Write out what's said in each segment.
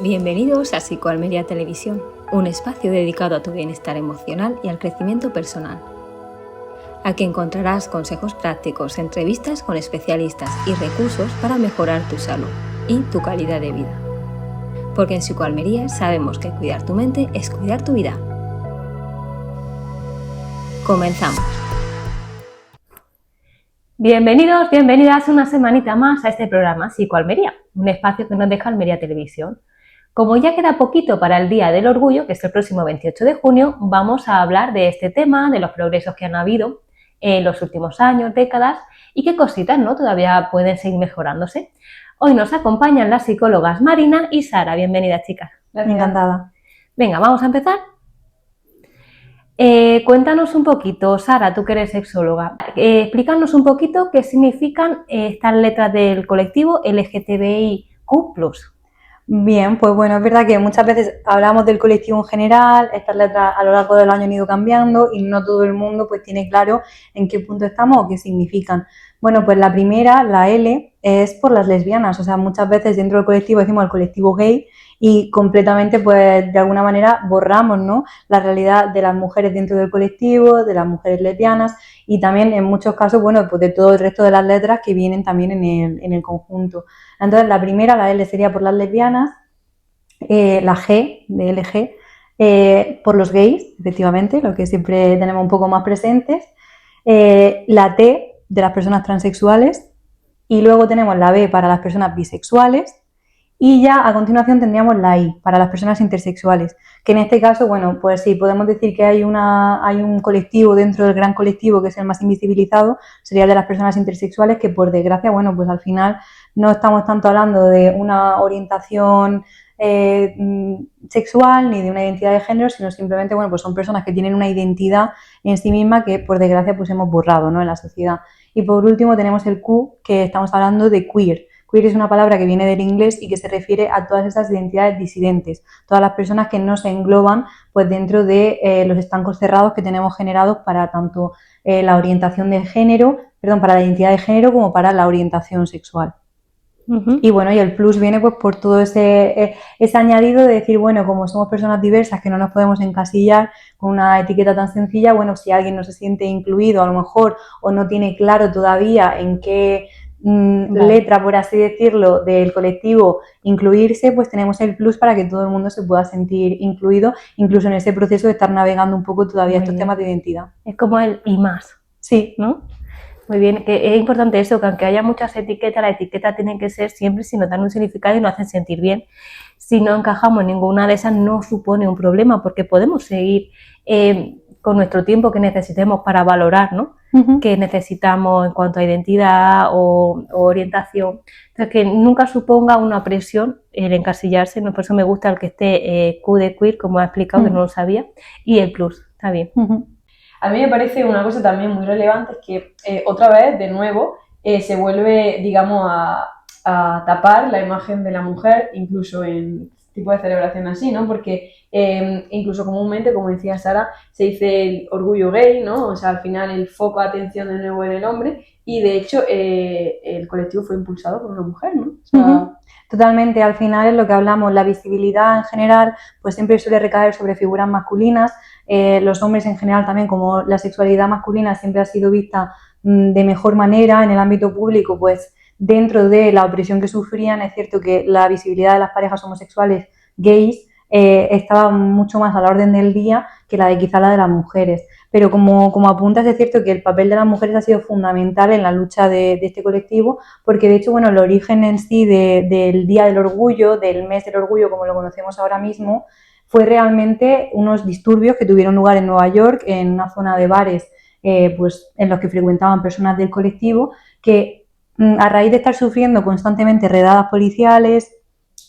Bienvenidos a Psicoalmería Televisión, un espacio dedicado a tu bienestar emocional y al crecimiento personal. Aquí encontrarás consejos prácticos, entrevistas con especialistas y recursos para mejorar tu salud y tu calidad de vida. Porque en Psicoalmería sabemos que cuidar tu mente es cuidar tu vida. Comenzamos. Bienvenidos, bienvenidas una semanita más a este programa Psicoalmería, un espacio que nos deja Almería Televisión. Como ya queda poquito para el Día del Orgullo, que es el próximo 28 de junio, vamos a hablar de este tema, de los progresos que han habido en los últimos años, décadas, y qué cositas, ¿no?, todavía pueden seguir mejorándose. Hoy nos acompañan las psicólogas Marina y Sara. Bienvenidas, chicas. Gracias. Encantada. Venga, vamos a empezar. Cuéntanos un poquito, Sara, tú que eres sexóloga, explícanos un poquito qué significan estas letras del colectivo LGTBIQ+. Bien, pues bueno, es verdad que muchas veces hablamos del colectivo en general, estas letras a lo largo del año han ido cambiando y no todo el mundo pues tiene claro en qué punto estamos o qué significan. Bueno, pues la primera, la L, es por las lesbianas, o sea, muchas veces dentro del colectivo decimos el colectivo gay y completamente pues de alguna manera borramos, ¿no?, la realidad de las mujeres dentro del colectivo, de las mujeres lesbianas y también en muchos casos, bueno, pues de todo el resto de las letras que vienen también en el conjunto. Entonces la primera, la L, sería por las lesbianas, la G de LG por los gays, efectivamente, lo que siempre tenemos un poco más presentes, la T de las personas transexuales y luego tenemos la B para las personas bisexuales y ya a continuación tendríamos la I para las personas intersexuales, que en este caso, bueno, pues sí, podemos decir que hay un colectivo dentro del gran colectivo que es el más invisibilizado, sería el de las personas intersexuales, que por desgracia, bueno, pues al final no estamos tanto hablando de una orientación sexual ni de una identidad de género, sino simplemente, bueno, pues son personas que tienen una identidad en sí misma que por desgracia pues hemos borrado, ¿no?, en la sociedad. Y por último tenemos el Q, que estamos hablando de queer. Queer es una palabra que viene del inglés y que se refiere a todas esas identidades disidentes, todas las personas que no se engloban pues dentro de los estancos cerrados que tenemos generados para tanto la orientación de género, para la identidad de género como para la orientación sexual. Y bueno, y el plus viene pues por todo ese añadido de decir, bueno, como somos personas diversas que no nos podemos encasillar con una etiqueta tan sencilla, bueno, si alguien no se siente incluido a lo mejor o no tiene claro todavía en qué letra, por así decirlo, del colectivo incluirse, pues tenemos el plus para que todo el mundo se pueda sentir incluido, incluso en ese proceso de estar navegando un poco todavía estos temas de identidad. Es como el y más. Sí, ¿no? Muy bien, que es importante eso, que aunque haya muchas etiquetas, la etiqueta tiene que ser siempre si nos dan un significado y nos hacen sentir bien. Si no encajamos en ninguna de esas, no supone un problema, porque podemos seguir con nuestro tiempo que necesitemos para valorar, ¿no?, que necesitamos en cuanto a identidad o orientación. Entonces, que nunca suponga una presión el encasillarse, ¿no? Por eso me gusta el que esté Q de queer, como ha explicado, que no lo sabía, y el plus, está bien. A mí me parece una cosa también muy relevante, es que otra vez, de nuevo, se vuelve, digamos, a tapar la imagen de la mujer, incluso en tipo de celebración así, ¿no? Porque incluso comúnmente, como decía Sara, se dice el orgullo gay, ¿no? O sea, al final el foco de atención de nuevo en el hombre y, de hecho, el colectivo fue impulsado por una mujer, ¿no? O sea, Totalmente, al final es lo que hablamos, la visibilidad en general pues siempre suele recaer sobre figuras masculinas, los hombres en general también, como la sexualidad masculina siempre ha sido vista de mejor manera en el ámbito público, pues dentro de la opresión que sufrían, es cierto que la visibilidad de las parejas homosexuales gays estaba mucho más a la orden del día que la de quizá la de las mujeres. Pero como apuntas, es cierto que el papel de las mujeres ha sido fundamental en la lucha de este colectivo, porque de hecho, bueno, el origen en sí del Día del Orgullo, del mes del orgullo como lo conocemos ahora mismo, fue realmente unos disturbios que tuvieron lugar en Nueva York, en una zona de bares pues en los que frecuentaban personas del colectivo, que a raíz de estar sufriendo constantemente redadas policiales,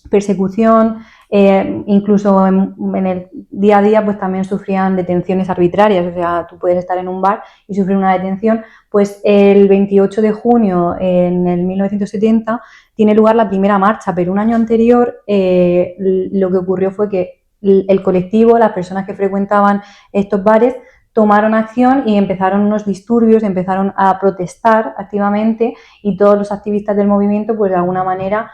persecución, incluso en el día a día pues también sufrían detenciones arbitrarias, o sea, tú puedes estar en un bar y sufrir una detención, pues el 28 de junio en el 1970 tiene lugar la primera marcha, pero un año anterior lo que ocurrió fue que el colectivo, las personas que frecuentaban estos bares, tomaron acción y empezaron unos disturbios, empezaron a protestar activamente y todos los activistas del movimiento pues de alguna manera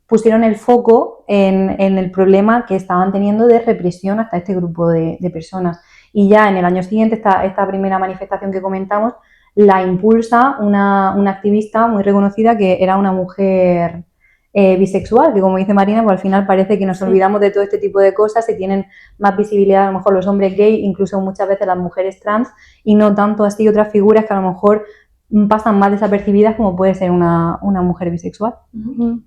pusieron el foco en el problema que estaban teniendo de represión hasta este grupo de personas. Y ya en el año siguiente, esta primera manifestación que comentamos, la impulsa una activista muy reconocida que era una mujer bisexual, que como dice Marina, pues al final parece que nos olvidamos de todo este tipo de cosas y tienen más visibilidad a lo mejor los hombres gay, incluso muchas veces las mujeres trans, y no tanto así otras figuras que a lo mejor pasan más desapercibidas como puede ser una mujer bisexual.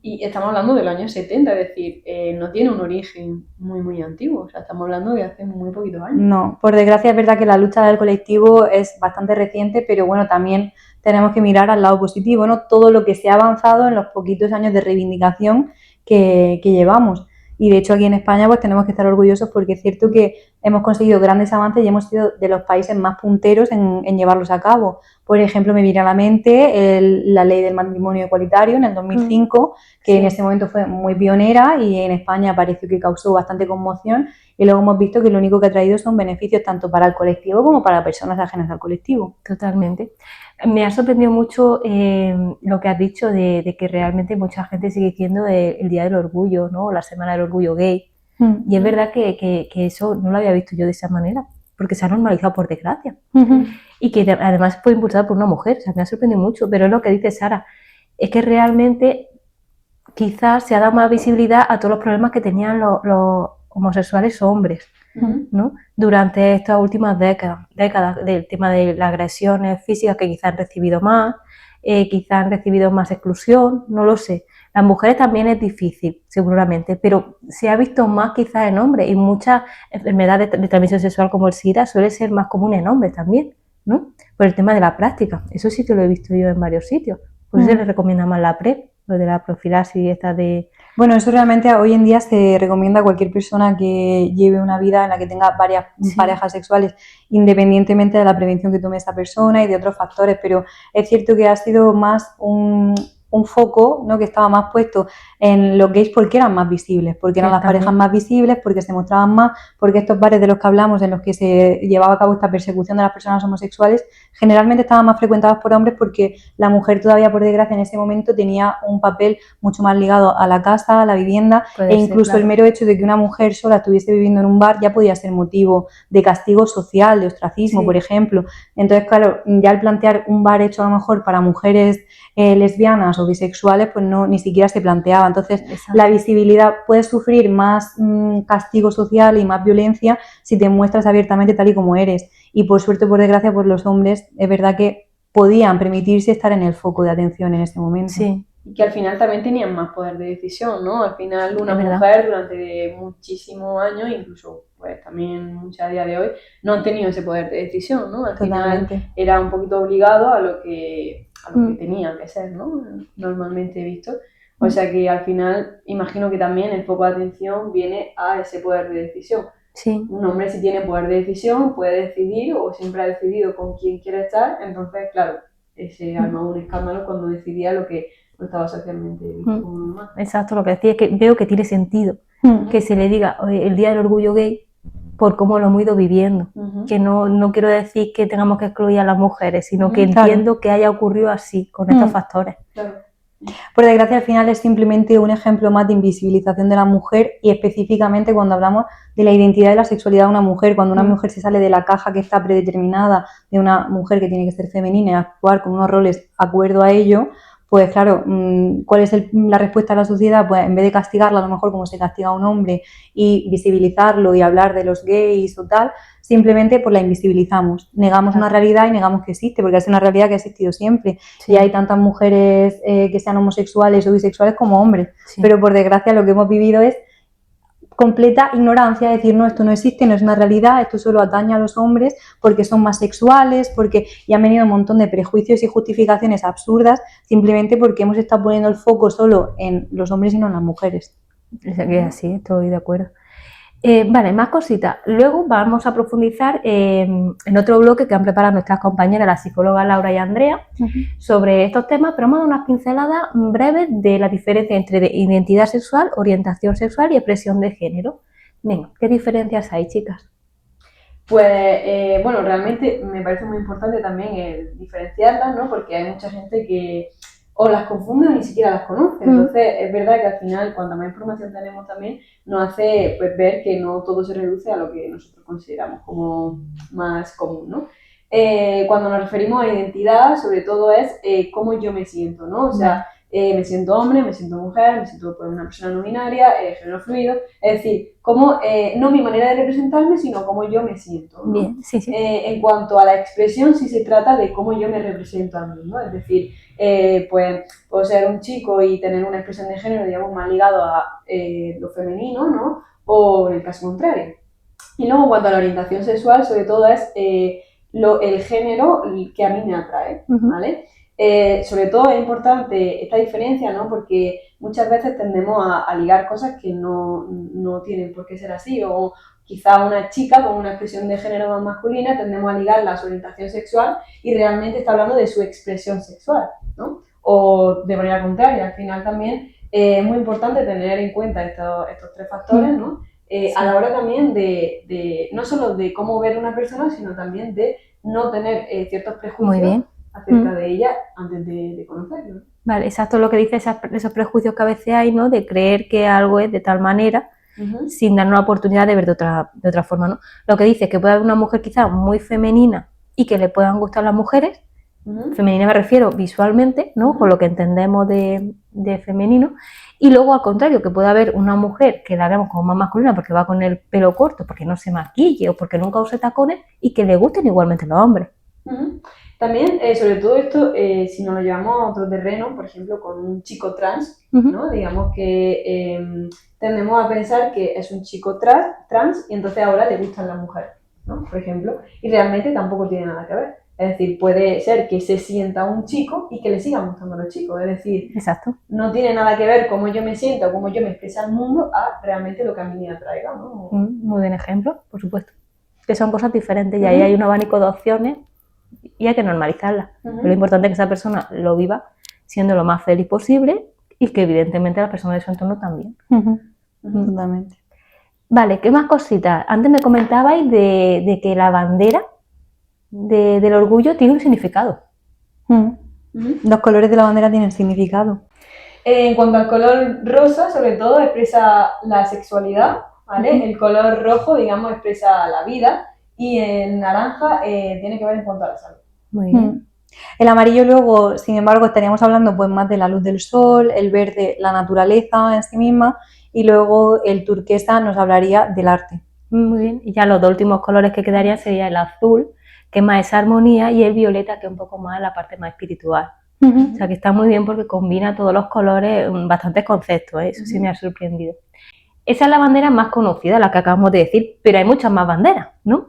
Y estamos hablando de los años 70, es decir, no tiene un origen muy antiguo, o sea, estamos hablando de hace muy poquitos años. No, por desgracia es verdad que la lucha del colectivo es bastante reciente, pero bueno, también tenemos que mirar al lado positivo, ¿no? Todo lo que se ha avanzado en los poquitos años de reivindicación que llevamos. Y de hecho aquí en España pues tenemos que estar orgullosos porque es cierto que hemos conseguido grandes avances y hemos sido de los países más punteros en llevarlos a cabo. Por ejemplo, me viene a la mente la ley del matrimonio igualitario en el 2005, que en ese momento fue muy pionera y en España pareció que causó bastante conmoción, y luego hemos visto que lo único que ha traído son beneficios tanto para el colectivo como para personas ajenas al colectivo. Totalmente. Me ha sorprendido mucho lo que has dicho de que realmente mucha gente sigue diciendo el Día del Orgullo, ¿no? La Semana del Orgullo Gay. Y es verdad que eso no lo había visto yo de esa manera, porque se ha normalizado por desgracia. Y que además fue impulsado por una mujer, o sea, me ha sorprendido mucho. Pero es lo que dice Sara, es que realmente quizás se ha dado más visibilidad a todos los problemas que tenían los homosexuales hombres, ¿no? Durante estas últimas décadas del tema de las agresiones físicas, que quizás han recibido más, quizás han recibido más exclusión, no lo sé. Las mujeres también es difícil, seguramente, pero se ha visto más quizás en hombres, y muchas enfermedades de transmisión sexual como el SIDA suele ser más común en hombres también, ¿no? Por el tema de la práctica. Eso sí que lo he visto yo en varios sitios. Por eso se les recomienda más la PrEP, lo de la profilaxis esta de... Bueno, eso realmente hoy en día se recomienda a cualquier persona que lleve una vida en la que tenga varias parejas sexuales, independientemente de la prevención que tome esa persona y de otros factores, pero es cierto que ha sido más un foco, ¿no?, que estaba más puesto en los gays porque eran más visibles, porque eran las parejas más visibles, porque se mostraban más, porque estos bares de los que hablamos, en los que se llevaba a cabo esta persecución de las personas homosexuales, generalmente estaban más frecuentados por hombres porque la mujer todavía, por desgracia, en ese momento tenía un papel mucho más ligado a la casa, a la vivienda, e incluso el mero hecho de que una mujer sola estuviese viviendo en un bar ya podía ser motivo de castigo social, de ostracismo, por ejemplo. Entonces, claro, ya al plantear un bar hecho a lo mejor para mujeres lesbianas o bisexuales, pues no, ni siquiera se planteaba. Entonces, la visibilidad puede sufrir más castigo social y más violencia si te muestras abiertamente tal y como eres. Y por suerte, por desgracia, pues los hombres es verdad que podían permitirse estar en el foco de atención en ese momento. Sí. Y que al final también tenían más poder de decisión, ¿no? Al final una mujer durante muchísimos años, incluso pues también muchas a día de hoy, no han tenido ese poder de decisión, ¿no? Al final era un poquito obligado a lo que tenía que ser, ¿no? Normalmente visto. O sea que al final imagino que también el foco de atención viene a ese poder de decisión. Sí. Un hombre, si tiene poder de decisión, puede decidir o siempre ha decidido con quién quiere estar. Entonces, claro, se arma un escándalo cuando decidía lo que no estaba socialmente visto como normal. Exacto, lo que decía es que veo que tiene sentido que se le diga el Día del Orgullo Gay por cómo lo hemos ido viviendo. Que no quiero decir que tengamos que excluir a las mujeres, sino que entiendo que haya ocurrido así, con estos factores. Claro. Por desgracia, al final es simplemente un ejemplo más de invisibilización de la mujer, y específicamente cuando hablamos de la identidad y la sexualidad de una mujer, cuando una mujer se sale de la caja que está predeterminada de una mujer que tiene que ser femenina y actuar con unos roles acuerdo a ello, pues claro, ¿cuál es la respuesta de la sociedad? Pues en vez de castigarla a lo mejor como se castiga a un hombre y visibilizarlo y hablar de los gays o tal, simplemente pues la invisibilizamos, negamos una realidad y negamos que existe, porque es una realidad que ha existido siempre. Y hay tantas mujeres que sean homosexuales o bisexuales como hombres, pero por desgracia lo que hemos vivido es completa ignorancia, decir no, esto no existe, no es una realidad, esto solo atañe a los hombres porque son más sexuales, y han venido un montón de prejuicios y justificaciones absurdas simplemente porque hemos estado poniendo el foco solo en los hombres y no en las mujeres. Es así, estoy de acuerdo. Vale, más cositas. Luego vamos a profundizar en otro bloque que han preparado nuestras compañeras, la psicóloga Laura y Andrea, sobre estos temas, pero vamos a dar unas pinceladas breves de la diferencia entre identidad sexual, orientación sexual y expresión de género. Venga, ¿qué diferencias hay, chicas? Pues, bueno, realmente me parece muy importante también el diferenciarlas, ¿no? Porque hay mucha gente que o las confunde o ni siquiera las conoce. Entonces, es verdad que al final, cuanta más información tenemos también, nos hace pues, ver que no todo se reduce a lo que nosotros consideramos como más común, ¿no? Cuando nos referimos a identidad, sobre todo es cómo yo me siento, ¿no? O sea, me siento hombre, me siento mujer, me siento pues, una persona no binaria, género fluido, es decir, cómo, no mi manera de representarme, sino cómo yo me siento, ¿no? Bien, sí, sí. En cuanto a la expresión, sí se trata de cómo yo me represento a mí, ¿no? Es decir, pues puedo ser un chico y tener una expresión de género, digamos, más ligado a lo femenino, ¿no? O en el caso contrario. Y luego, en cuanto a la orientación sexual, sobre todo es el género que a mí me atrae, ¿vale? Sobre todo es importante esta diferencia, ¿no? Porque muchas veces tendemos a ligar cosas que no tienen por qué ser así, o quizá una chica con una expresión de género más masculina tendemos a ligarla a su orientación sexual y realmente está hablando de su expresión sexual, ¿no? O de manera contraria, al final también es muy importante tener en cuenta estos tres factores, ¿no? A la hora también de no solo de cómo ver a una persona, sino también de no tener ciertos prejuicios acerca de ella antes de conocerlo. Vale, exacto lo que dice esos prejuicios que a veces hay, ¿no? De creer que algo es de tal manera sin darnos la oportunidad de ver de otra forma, ¿no? Lo que dice es que puede haber una mujer quizás muy femenina y que le puedan gustar las mujeres, femenina me refiero visualmente, ¿no? Con lo que entendemos de femenino, y luego al contrario, que puede haber una mujer que la vemos como más masculina porque va con el pelo corto, porque no se maquille o porque nunca use tacones y que le gusten igualmente los hombres. También, sobre todo esto, si nos lo llevamos a otro terreno, por ejemplo, con un chico trans, ¿no? Digamos que tendemos a pensar que es un chico trans y entonces ahora le gustan las mujeres, ¿no? Por ejemplo, y realmente tampoco tiene nada que ver. Es decir, puede ser que se sienta un chico y que le sigan gustando los chicos. Es decir, exacto, no tiene nada que ver cómo yo me siento o cómo yo me expreso al mundo a realmente lo que a mí me atraiga, ¿no? Muy buen ejemplo, por supuesto. Que son cosas diferentes y ahí hay un abanico de opciones y hay que normalizarlas. Pero lo importante es que esa persona lo viva siendo lo más feliz posible y que evidentemente la persona de su entorno también. Totalmente. Vale, ¿qué más cositas? Antes me comentabais de que la bandera del orgullo tiene un significado. Los colores de la bandera tienen significado. En cuanto al color rosa, sobre todo, expresa la sexualidad, ¿vale? El color rojo, digamos, expresa la vida y el naranja tiene que ver en cuanto a la salud. Muy bien. El amarillo luego, sin embargo, estaríamos hablando pues más de la luz del sol, el verde, la naturaleza en sí misma, y luego el turquesa nos hablaría del arte. Muy bien, y ya los dos últimos colores que quedarían sería el azul, que es más esa armonía, y el violeta, que es un poco más la parte más espiritual. O sea que está muy bien porque combina todos los colores, bastantes conceptos, eso sí me ha sorprendido. Esa es la bandera más conocida, la que acabamos de decir, pero hay muchas más banderas, ¿no?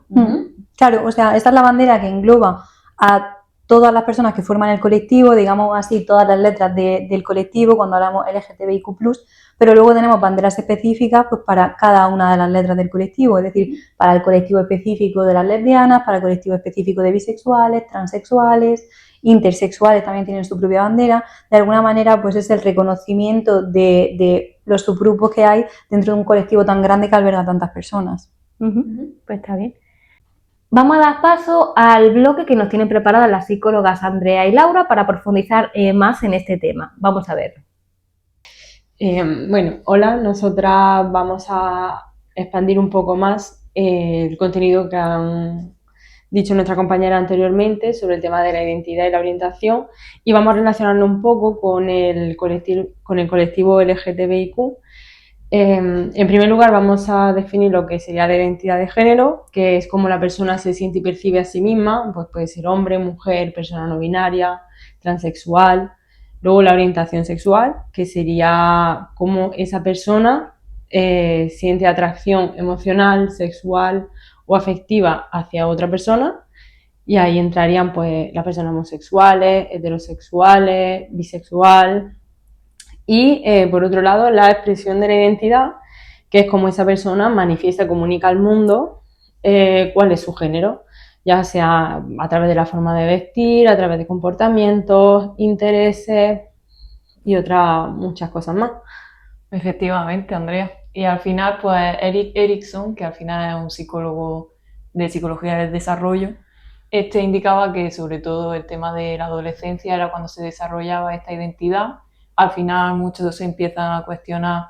Claro, o sea, esta es la bandera que engloba a todas las personas que forman el colectivo, digamos así, todas las letras del colectivo cuando hablamos LGTBIQ+, pero luego tenemos banderas específicas pues, para cada una de las letras del colectivo, es decir, para el colectivo específico de las lesbianas, para el colectivo específico de bisexuales, transexuales, intersexuales también tienen su propia bandera. De alguna manera, pues es el reconocimiento de los subgrupos que hay dentro de un colectivo tan grande que alberga a tantas personas. Pues está bien. Vamos a dar paso al bloque que nos tienen preparadas las psicólogas Andrea y Laura para profundizar más en este tema. Vamos a verlo. Bueno, hola, nosotras vamos a expandir un poco más el contenido que han dicho nuestra compañera anteriormente sobre el tema de la identidad y la orientación y vamos a relacionarlo un poco con el colectivo LGTBIQ. En primer lugar vamos a definir lo que sería la identidad de género, que es cómo la persona se siente y percibe a sí misma, pues puede ser hombre, mujer, persona no binaria, transexual. Luego la orientación sexual, que sería cómo esa persona siente atracción emocional, sexual o afectiva hacia otra persona. Y ahí entrarían pues las personas homosexuales, heterosexuales, bisexual. Y por otro lado la expresión de la identidad, que es cómo esa persona manifiesta, comunica al mundo cuál es su género, ya sea a través de la forma de vestir, a través de comportamientos, intereses y otras muchas cosas más. Efectivamente, Andrea. Y al final, pues Erik Erikson, que al final es un psicólogo de psicología del desarrollo, Este indicaba que sobre todo el tema de la adolescencia era cuando se desarrollaba esta identidad. Al final muchos se empiezan a cuestionar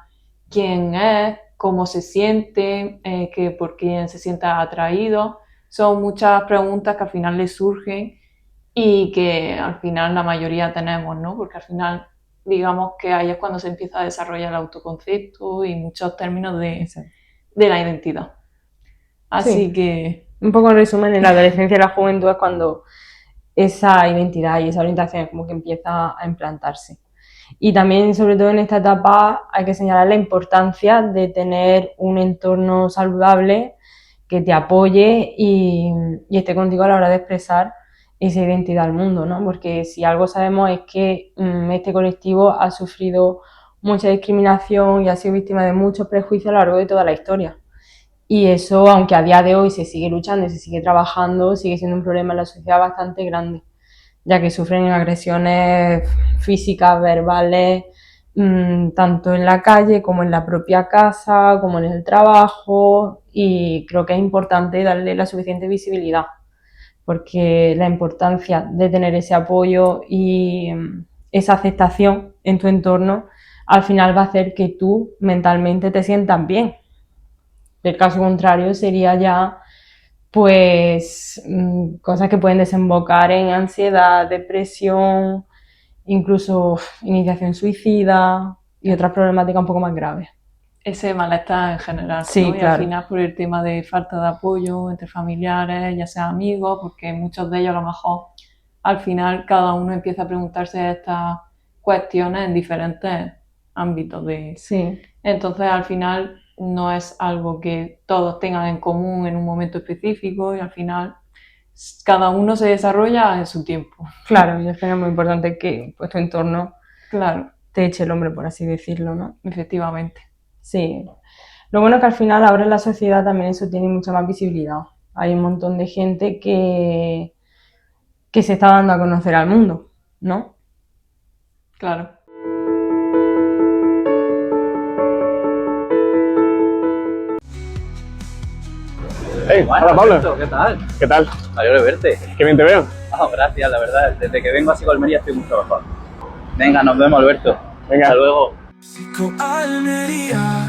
quién es, cómo se siente, que por quién se sienta atraído. Son muchas preguntas que al final les surgen y que al final la mayoría tenemos, ¿no? Porque al final digamos que ahí es cuando se empieza a desarrollar el autoconcepto y muchos términos de la identidad. Así Sí. que Un poco en resumen, en la adolescencia y la juventud es cuando esa identidad y esa orientación como que empieza a implantarse. Y también, sobre todo en esta etapa, hay que señalar la importancia de tener un entorno saludable que te apoye y esté contigo a la hora de expresar esa identidad al mundo, ¿no? Porque si algo sabemos es que este colectivo ha sufrido mucha discriminación y ha sido víctima de muchos prejuicios a lo largo de toda la historia. Y eso, aunque a día de hoy se sigue luchando y se sigue trabajando, sigue siendo un problema en la sociedad bastante grande, ya que sufren agresiones físicas, verbales, tanto en la calle como en la propia casa, como en el trabajo, y creo que es importante darle la suficiente visibilidad, porque la importancia de tener ese apoyo y esa aceptación en tu entorno al final va a hacer que tú mentalmente te sientas bien. El caso contrario sería ya pues cosas que pueden desembocar en ansiedad, depresión, incluso iniciación suicida y otras problemáticas un poco más graves. ese malestar en general, Sí, ¿no? Y claro. al final por el tema de falta de apoyo entre familiares, ya sea amigos, porque muchos de ellos a lo mejor al final cada uno empieza a preguntarse estas cuestiones en diferentes ámbitos de... Sí, Entonces al final no es algo que todos tengan en común en un momento específico y al final cada uno se desarrolla en su tiempo. claro, y al final es muy importante que pues, tu entorno Claro, te eche el hombro, por así decirlo, ¿no? efectivamente. Sí. Lo bueno es que al final ahora en la sociedad también eso tiene mucha más visibilidad. Hay un montón de gente que se está dando a conocer al mundo, ¿no? Claro. Hey, hola Pablo. Alberto, ¿qué tal? ¿Qué tal? Me alegro de verte. Qué bien te veo. Gracias, la verdad. Desde que vengo a Psicoalmería estoy mucho mejor. Venga, nos vemos, Alberto. Venga. Hasta luego. Psicoalmería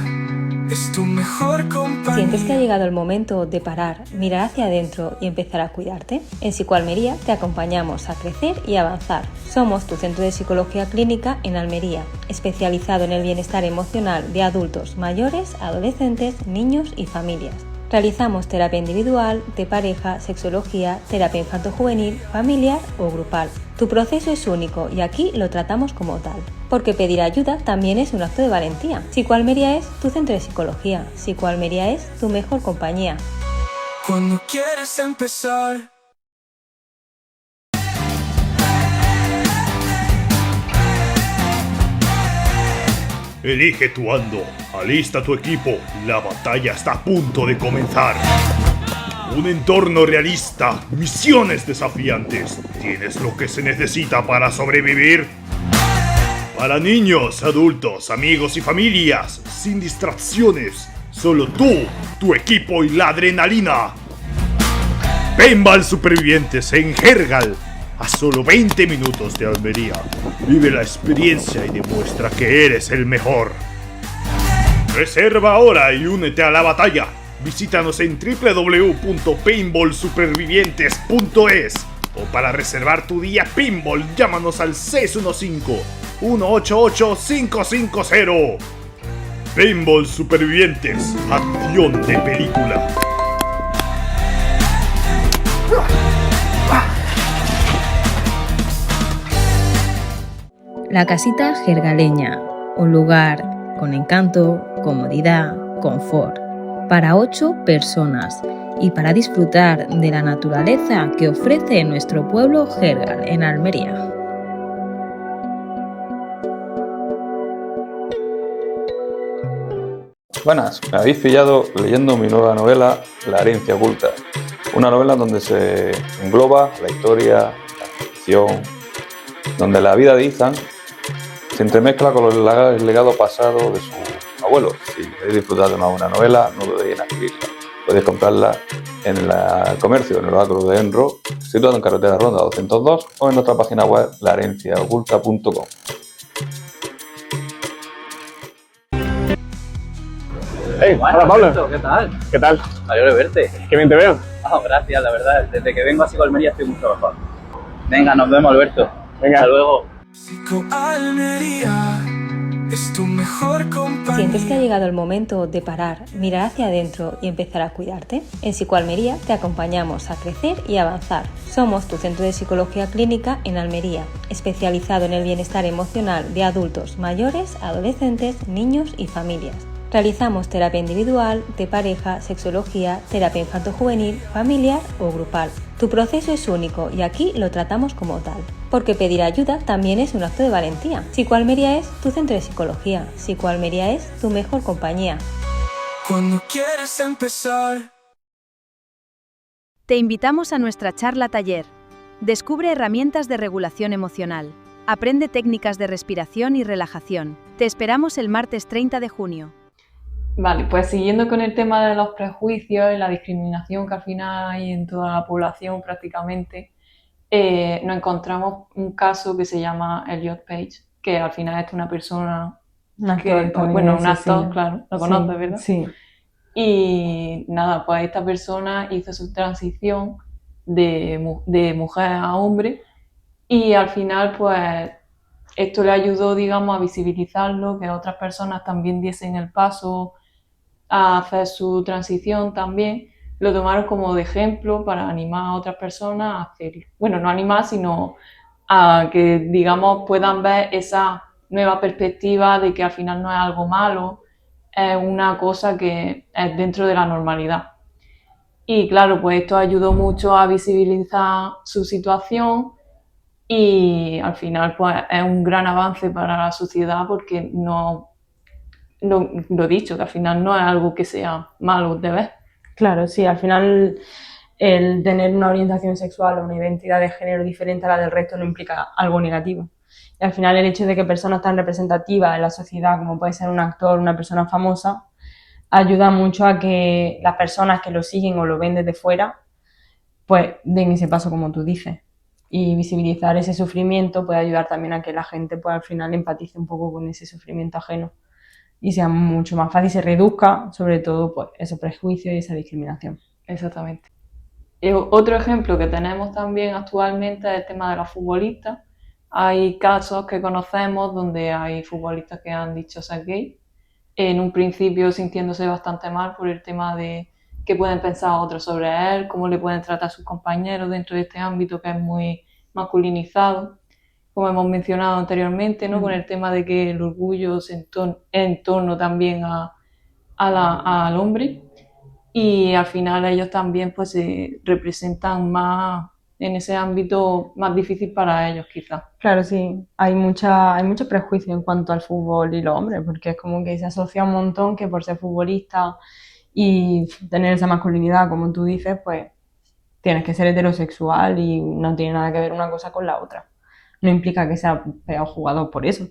es tu mejor compañía. ¿Sientes que ha llegado el momento de parar, mirar hacia adentro y empezar a cuidarte? En Psicoalmería te acompañamos a crecer y avanzar. Somos tu centro de psicología clínica en Almería, especializado en el bienestar emocional de adultos mayores, adolescentes, niños y familias. Realizamos terapia individual, de pareja, sexología, terapia infanto-juvenil, familiar o grupal. Tu proceso es único y aquí lo tratamos como tal. Porque pedir ayuda también es un acto de valentía. Psicoalmería es tu centro de psicología. Psicoalmería es tu mejor compañía. Cuando quieres empezar. Elige tu ando, alista tu equipo, la batalla está a punto de comenzar. Un entorno realista, misiones desafiantes. ¿Tienes lo que se necesita para sobrevivir? Para niños, adultos, amigos y familias, sin distracciones, solo tú, tu equipo y la adrenalina. Paintball Supervivientes en Hergal, a solo 20 minutos de Almería. Vive la experiencia y demuestra que eres el mejor. Reserva ahora y únete a la batalla. Visítanos en www.paintballsupervivientes.es o para reservar tu día Paintball, llámanos al 615-188-550. Paintball Supervivientes, acción de película. La casita jergaleña, un lugar con encanto, comodidad, confort, para 8 personas y para disfrutar de la naturaleza que ofrece nuestro pueblo Jergal en Almería. Buenas, me habéis pillado leyendo mi nueva novela, La herencia oculta. Una novela donde se engloba la historia, la ficción, donde la vida de Ethan se entremezcla con el legado pasado de su abuelo. Si queréis disfrutar de una buena novela, no dudéis en adquirirla. Podéis comprarla en el comercio, en el Oráculo de Enro, situado en carretera Ronda 202 o en nuestra página web laherenciaoculta.com. Hey, hola Pablo. ¿Qué tal? ¿Qué tal? Me alegro de verte. Qué bien te veo. Gracias, la verdad. Desde que vengo a Psicoalmería estoy mucho mejor. Venga, nos vemos, Alberto. Venga. Hasta luego. Psicoalmería es tu mejor compañía. ¿Sientes que ha llegado el momento de parar, mirar hacia adentro y empezar a cuidarte? En Psicoalmería te acompañamos a crecer y avanzar. Somos tu centro de psicología clínica en Almería, especializado en el bienestar emocional de adultos mayores, adolescentes, niños y familias. Realizamos terapia individual, de pareja, sexología, terapia infanto-juvenil, familiar o grupal. Tu proceso es único y aquí lo tratamos como tal. Porque pedir ayuda también es un acto de valentía. Psicoalmería es tu centro de psicología. Psicoalmería es tu mejor compañía. Cuando quieres empezar. Te invitamos a nuestra charla taller. Descubre herramientas de regulación emocional. Aprende técnicas de respiración y relajación. Te esperamos el martes 30 de junio. Vale, pues siguiendo con el tema de los prejuicios y la discriminación que al final hay en toda la población prácticamente, nos encontramos un caso que se llama Elliot Page, que al final es una persona, un actor, claro, lo conoces, ¿verdad? Sí. Y nada, pues esta persona hizo su transición de mujer a hombre y al final pues esto le ayudó, digamos, a visibilizarlo, que otras personas también diesen el paso a hacer su transición también, lo tomaron como de ejemplo para animar a otras personas a hacerlo. Bueno, no animar, sino a que, digamos, puedan ver esa nueva perspectiva de que al final no es algo malo, es una cosa que es dentro de la normalidad. Y claro, pues esto ayudó mucho a visibilizar su situación y al final pues es un gran avance para la sociedad porque no lo dicho, que al final no es algo que sea malo de ver. Claro, sí, al final el tener una orientación sexual o una identidad de género diferente a la del resto no implica algo negativo. Y al final el hecho de que personas tan representativas en la sociedad como puede ser un actor, una persona famosa, ayuda mucho a que las personas que lo siguen o lo ven desde fuera pues den ese paso como tú dices. Y visibilizar ese sufrimiento puede ayudar también a que la gente pues al final empatice un poco con ese sufrimiento ajeno y sea mucho más fácil, se reduzca sobre todo pues esos prejuicios y esa discriminación. Exactamente. Otro ejemplo que tenemos también actualmente es el tema de los futbolistas. Hay casos que conocemos donde hay futbolistas que han dicho ser gay, en un principio sintiéndose bastante mal por el tema de qué pueden pensar otros sobre él, cómo le pueden tratar a sus compañeros dentro de este ámbito que es muy masculinizado, como hemos mencionado anteriormente, ¿no? Con el tema de que el orgullo es en torno también al hombre y al final ellos también pues se representan más en ese ámbito más difícil para ellos quizás. Claro, sí, hay mucho prejuicio en cuanto al fútbol y los hombres, porque es como que se asocia un montón que por ser futbolista y tener esa masculinidad, como tú dices, pues tienes que ser heterosexual y no tiene nada que ver una cosa con la otra. No implica que sea peor jugador por eso.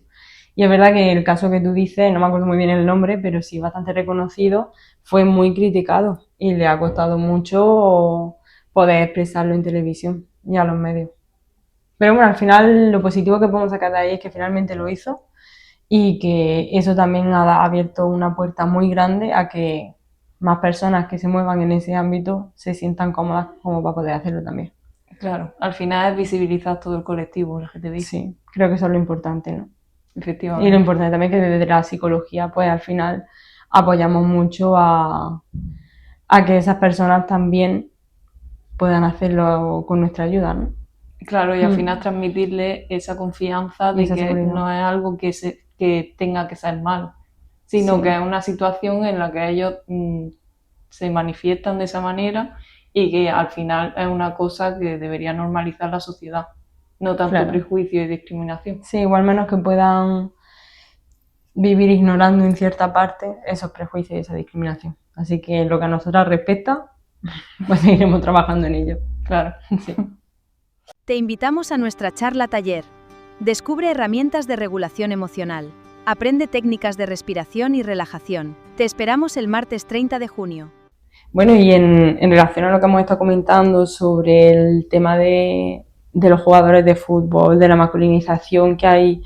Y es verdad que el caso que tú dices, no me acuerdo muy bien el nombre, pero sí bastante reconocido, fue muy criticado y le ha costado mucho poder expresarlo en televisión y a los medios. Pero bueno, al final lo positivo que podemos sacar de ahí es que finalmente lo hizo y que eso también ha abierto una puerta muy grande a que más personas que se muevan en ese ámbito se sientan cómodas como para poder hacerlo también. Claro, al final es visibilizar todo el colectivo LGTBI. Sí, creo que eso es lo importante, ¿no? Efectivamente. Y lo importante también es que desde la psicología, pues al final apoyamos mucho a que esas personas también puedan hacerlo con nuestra ayuda, ¿no? Claro, y al final transmitirle esa confianza de esa que seguridad. no es algo que tenga que ser malo, sino Sí. que es una situación en la que ellos se manifiestan de esa manera y que al final es una cosa que debería normalizar la sociedad, no tanto Claro. prejuicio y discriminación. Sí, igual menos que puedan vivir ignorando en cierta parte esos prejuicios y esa discriminación. Así que lo que a nosotras respecta, pues seguiremos trabajando en ello. Claro, sí. Te invitamos a nuestra charla taller. Descubre herramientas de regulación emocional. Aprende técnicas de respiración y relajación. Te esperamos el martes 30 de junio. Bueno, y en relación a lo que hemos estado comentando sobre el tema de los jugadores de fútbol, de la masculinización que hay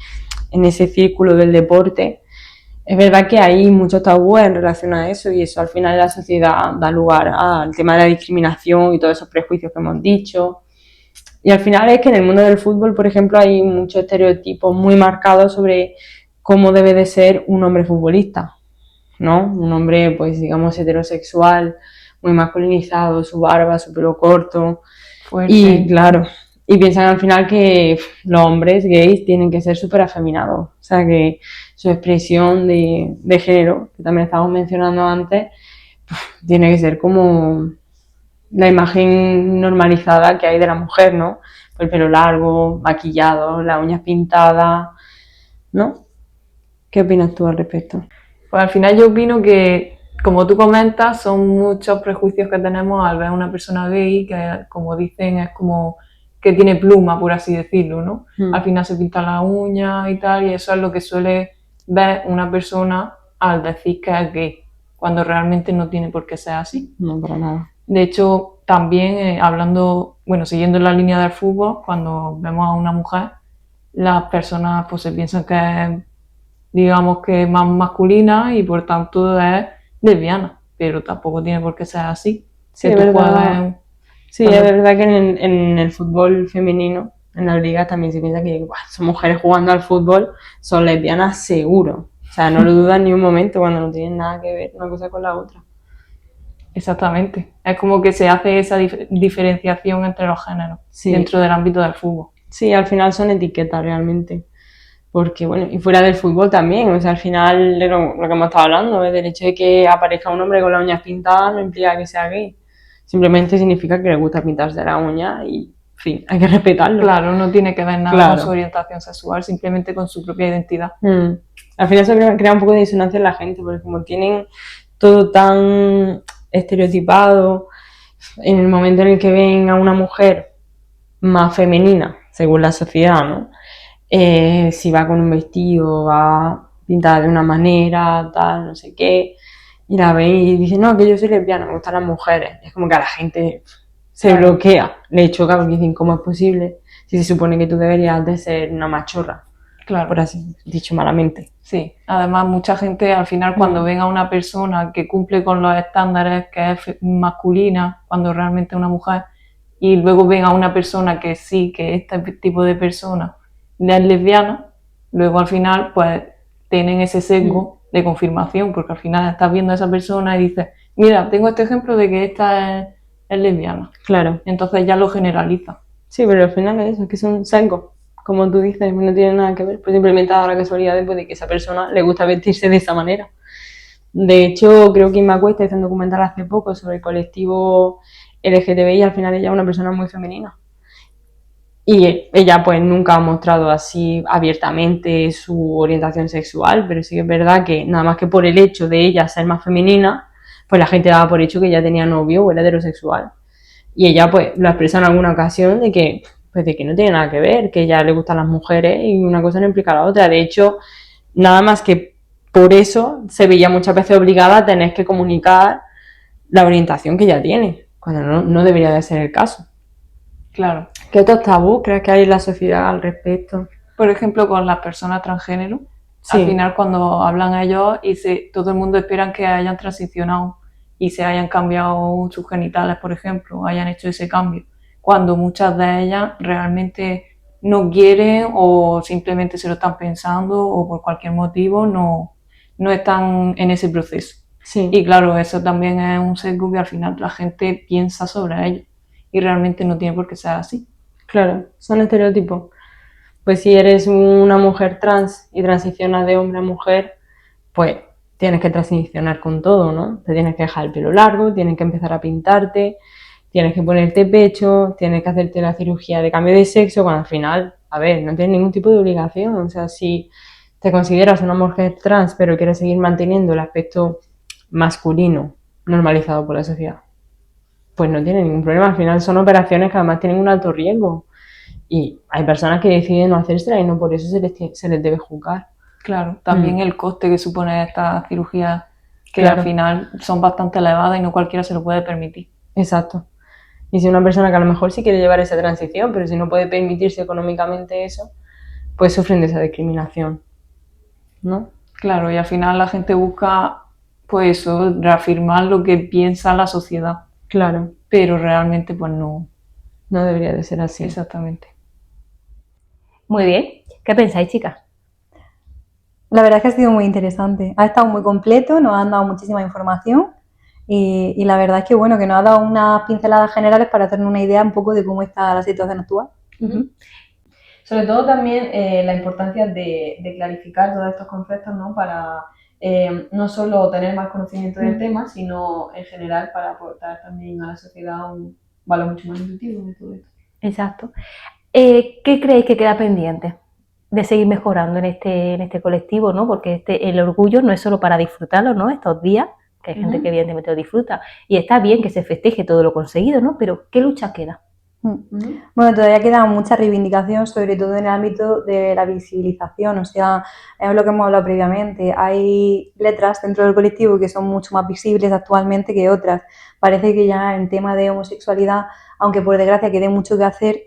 en ese círculo del deporte, es verdad que hay muchos tabúes en relación a eso y eso al final en la sociedad da lugar al tema de la discriminación y todos esos prejuicios que hemos dicho. Y al final es que en el mundo del fútbol, por ejemplo, hay muchos estereotipos muy marcados sobre cómo debe de ser un hombre futbolista, ¿no? Un hombre, pues digamos, heterosexual, muy masculinizado, su barba, su pelo corto. Fuerte. Y claro, y piensan al final que los hombres gays tienen que ser súper afeminados. O sea, que su expresión de género, que también estábamos mencionando antes, tiene que ser como la imagen normalizada que hay de la mujer, ¿no? El pelo largo, maquillado, las uñas pintadas, ¿no? ¿Qué opinas tú al respecto? Pues al final yo opino que, como tú comentas, son muchos prejuicios que tenemos al ver a una persona gay, que como dicen es como que tiene pluma, por así decirlo, ¿no? Al final se pinta la uña y tal, y eso es lo que suele ver una persona al decir que es gay, cuando realmente no tiene por qué ser así. No, para nada. De hecho, también hablando, bueno, siguiendo la línea del fútbol, cuando vemos a una mujer, las personas pues se piensan que es, digamos, que es más masculina y por tanto es lesbiana, pero tampoco tiene por qué ser así. Sí, es verdad. Sí, es verdad que en el fútbol femenino, en la liga también se piensa que son mujeres jugando al fútbol, son lesbianas seguro. O sea, no lo dudan ni un momento cuando no tienen nada que ver una cosa con la otra. Exactamente. Es como que se hace esa diferenciación entre los géneros dentro del ámbito del fútbol. Sí, al final son etiquetas realmente. Porque, bueno, y fuera del fútbol también, o sea, al final lo que hemos estado hablando, del hecho de que aparezca un hombre con las uñas pintadas no implica que sea gay. Simplemente significa que le gusta pintarse la uña y, en fin, hay que respetarlo. Claro, no tiene que ver nada con su orientación sexual, simplemente con su propia identidad. Al final se crea un poco de disonancia en la gente, porque como tienen todo tan estereotipado, en el momento en el que ven a una mujer más femenina, según la sociedad, ¿no? Si va con un vestido, va pintada de una manera, tal, no sé qué, y la ven y dicen, no, que yo soy lesbiana, me gustan las mujeres. Es como que a la gente se bloquea, le choca porque dicen, ¿cómo es posible? Si se supone que tú deberías de ser una machorra, claro, por así dicho malamente. Sí, además mucha gente al final cuando ven a una persona que cumple con los estándares, que es masculina, cuando realmente es una mujer, y luego ven a una persona que sí, que este tipo de persona es lesbiana, luego al final pues tienen ese sesgo de confirmación, porque al final estás viendo a esa persona y dices, mira, tengo este ejemplo de que esta es lesbiana. Claro. Entonces ya lo generaliza. Sí, pero al final es eso, es que son sesgos. Como tú dices, no tiene nada que ver, pues simplemente ha dado la casualidad de que a esa persona le gusta vestirse de esa manera. De hecho, creo que Inma Cuesta hizo un documental hace poco sobre el colectivo LGTBI y al final ella es una persona muy femenina. Y ella pues nunca ha mostrado así abiertamente su orientación sexual, pero sí que es verdad que nada más que por el hecho de ella ser más femenina, pues la gente daba por hecho que ella tenía novio o era heterosexual. Y ella pues lo expresa en alguna ocasión de que no tiene nada que ver, que a ella le gustan las mujeres y una cosa no implica la otra. De hecho, nada más que por eso se veía muchas veces obligada a tener que comunicar la orientación que ella tiene, cuando no debería de ser el caso. Claro. ¿Qué otros tabús crees que hay en la sociedad al respecto? Por ejemplo, con las personas transgénero, Sí. Al final cuando hablan ellos y todo el mundo espera que hayan transicionado y se hayan cambiado sus genitales, por ejemplo, hayan hecho ese cambio, cuando muchas de ellas realmente no quieren o simplemente se lo están pensando o por cualquier motivo no están en ese proceso. Sí. Y claro, eso también es un sesgo que al final la gente piensa sobre ello y realmente no tiene por qué ser así. Claro, son estereotipos. Pues si eres una mujer trans y transicionas de hombre a mujer, pues tienes que transicionar con todo, ¿no? Te tienes que dejar el pelo largo, tienes que empezar a pintarte, tienes que ponerte pecho, tienes que hacerte la cirugía de cambio de sexo, cuando al final, a ver, no tienes ningún tipo de obligación. O sea, si te consideras una mujer trans pero quieres seguir manteniendo el aspecto masculino normalizado por la sociedad, pues no tiene ningún problema. Al final son operaciones que además tienen un alto riesgo. Y hay personas que deciden no hacérselas y no por eso se les debe juzgar. Claro, también el coste que supone esta cirugía que Claro. al final son bastante elevadas y no cualquiera se lo puede permitir. Exacto. Y si una persona que a lo mejor sí quiere llevar esa transición, pero si no puede permitirse económicamente eso, pues sufren de esa discriminación, ¿no? Claro, y al final la gente busca, pues eso, reafirmar lo que piensa la sociedad, Claro, pero realmente pues no, no debería de ser así. exactamente. Muy bien. ¿Qué pensáis, chicas? La verdad es que ha sido muy interesante. Ha estado muy completo, nos han dado muchísima información y la verdad es que bueno, que nos ha dado unas pinceladas generales para hacernos una idea un poco de cómo está la situación actual. Sobre todo también la importancia de clarificar todos estos conceptos, ¿no? Para no solo tener más conocimiento del tema, sino en general para aportar también a la sociedad un valor mucho más nutritivo de todo esto. Exacto. ¿Qué creéis que queda pendiente de seguir mejorando en este colectivo, ¿no? Porque el orgullo no es solo para disfrutarlo, ¿no? Estos días, que hay gente que evidentemente lo disfruta, y está bien que se festeje todo lo conseguido, ¿no? Pero ¿qué lucha queda? Bueno, todavía queda mucha reivindicación, sobre todo en el ámbito de la visibilización, o sea, es lo que hemos hablado previamente. Hay letras dentro del colectivo que son mucho más visibles actualmente que otras. Parece que ya en tema de homosexualidad, aunque por desgracia quede mucho que hacer,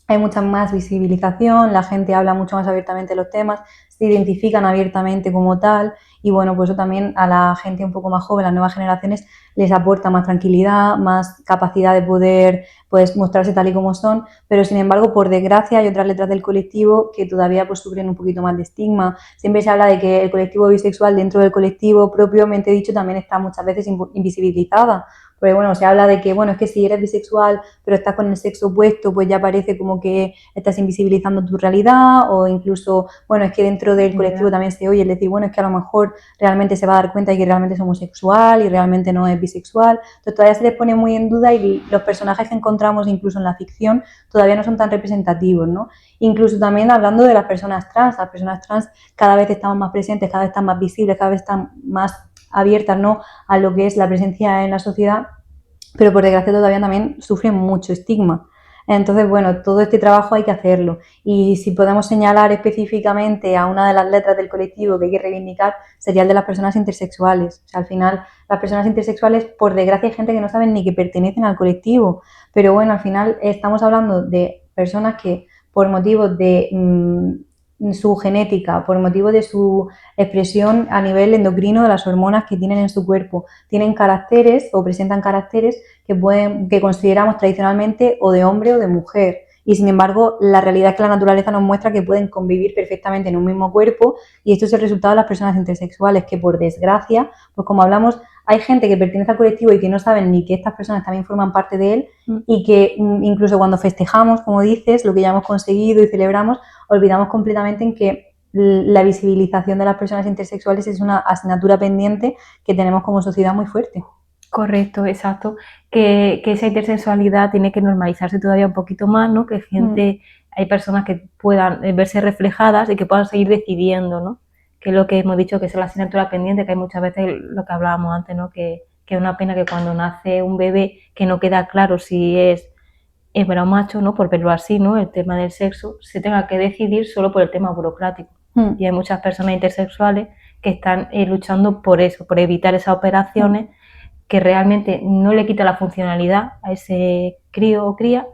hay mucha más visibilización, la gente habla mucho más abiertamente de los temas, se identifican abiertamente como tal y bueno, pues eso también a la gente un poco más joven, las nuevas generaciones, les aporta más tranquilidad, más capacidad de poder pues mostrarse tal y como son, pero sin embargo, por desgracia, hay otras letras del colectivo que todavía pues sufren un poquito más de estigma. Siempre se habla de que el colectivo bisexual dentro del colectivo propiamente dicho también está muchas veces invisibilizada. Porque bueno, se habla de que, bueno, es que si eres bisexual pero estás con el sexo opuesto, pues ya parece como que estás invisibilizando tu realidad o incluso, bueno, es que dentro del colectivo también se oye el decir, bueno, es que a lo mejor realmente se va a dar cuenta de que realmente es homosexual y realmente no es bisexual. Entonces todavía se les pone muy en duda y los personajes que encontramos incluso en la ficción todavía no son tan representativos, ¿no? Incluso también hablando de las personas trans cada vez están más presentes, cada vez están más visibles, cada vez están más abiertas, ¿no?, a lo que es la presencia en la sociedad, pero por desgracia todavía también sufren mucho estigma. Entonces, bueno, todo este trabajo hay que hacerlo y si podemos señalar específicamente a una de las letras del colectivo que hay que reivindicar sería el de las personas intersexuales. O sea, al final las personas intersexuales, por desgracia, hay gente que no saben ni que pertenecen al colectivo, pero bueno, al final estamos hablando de personas que por motivos de su genética, por motivo de su expresión a nivel endocrino de las hormonas que tienen en su cuerpo, tienen caracteres o presentan caracteres que consideramos tradicionalmente o de hombre o de mujer. Y sin embargo, la realidad es que la naturaleza nos muestra que pueden convivir perfectamente en un mismo cuerpo y esto es el resultado de las personas intersexuales, que por desgracia, pues como hablamos, hay gente que pertenece al colectivo y que no saben ni que estas personas también forman parte de él y que incluso cuando festejamos, como dices, lo que ya hemos conseguido y celebramos, olvidamos completamente en que la visibilización de las personas intersexuales es una asignatura pendiente que tenemos como sociedad muy fuerte. Correcto, exacto. Que esa intersexualidad tiene que normalizarse todavía un poquito más, ¿no? Que hay personas que puedan verse reflejadas y que puedan seguir decidiendo, ¿no? Que es lo que hemos dicho que es la asignatura pendiente, que hay muchas veces lo que hablábamos antes, ¿no? Que es una pena que cuando nace un bebé que no queda claro si es hembra o macho, ¿no? Por verlo así, ¿no? El tema del sexo, se tenga que decidir solo por el tema burocrático. Y hay muchas personas intersexuales que están luchando por eso, por evitar esas operaciones que realmente no le quita la funcionalidad a ese crío o cría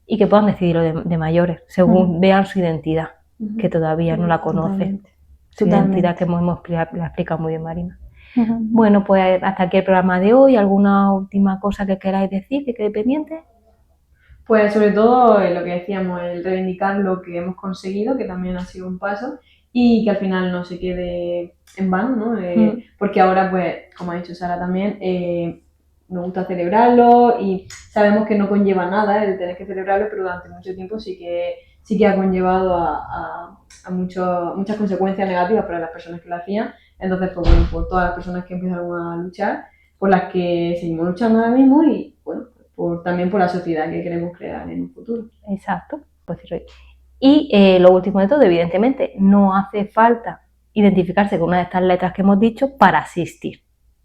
y que puedan decidirlo de mayores, según vean su identidad, que todavía no la conoce. Su identidad que la explica muy bien Marina. Bueno, pues hasta aquí el programa de hoy. ¿Alguna última cosa que queráis decir que quede pendiente? Pues sobre todo lo que decíamos, el reivindicar lo que hemos conseguido, que también ha sido un paso, y que al final no se quede en vano, ¿no? Porque ahora, pues, como ha dicho Sara también, nos gusta celebrarlo y sabemos que no conlleva nada el tener que celebrarlo, pero durante mucho tiempo sí que ha conllevado a muchas consecuencias negativas para las personas que lo hacían. Entonces, pues bueno, por todas las personas que empezaron a luchar, por las que seguimos luchando ahora mismo y, bueno, también por la sociedad que queremos crear en un futuro. Exacto. Y lo último de todo, evidentemente, no hace falta identificarse con una de estas letras que hemos dicho para asistir,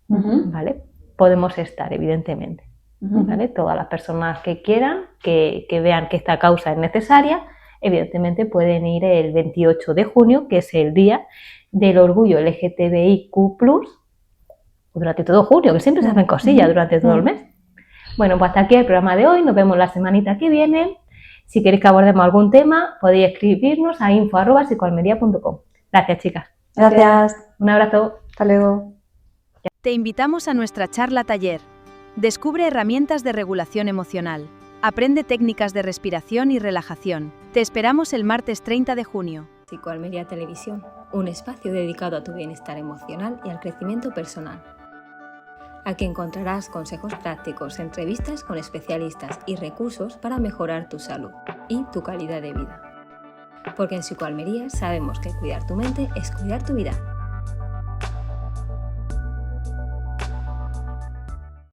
¿vale? Podemos estar, evidentemente, ¿vale? Todas las personas que quieran, que vean que esta causa es necesaria, evidentemente pueden ir el 28 de junio, que es el día del orgullo LGTBIQ+, durante todo junio, que siempre se hacen cosillas durante todo el mes. Bueno, pues hasta aquí el programa de hoy, nos vemos la semanita que viene. Si queréis que abordemos algún tema, podéis escribirnos a info@psicoalmería.com. Gracias, chicas. Gracias. Un abrazo. Hasta luego. Te invitamos a nuestra charla taller. Descubre herramientas de regulación emocional. Aprende técnicas de respiración y relajación. Te esperamos el martes 30 de junio. Psicoalmería Televisión, un espacio dedicado a tu bienestar emocional y al crecimiento personal. Aquí encontrarás consejos prácticos, entrevistas con especialistas y recursos para mejorar tu salud y tu calidad de vida. Porque en Psicoalmería sabemos que cuidar tu mente es cuidar tu vida.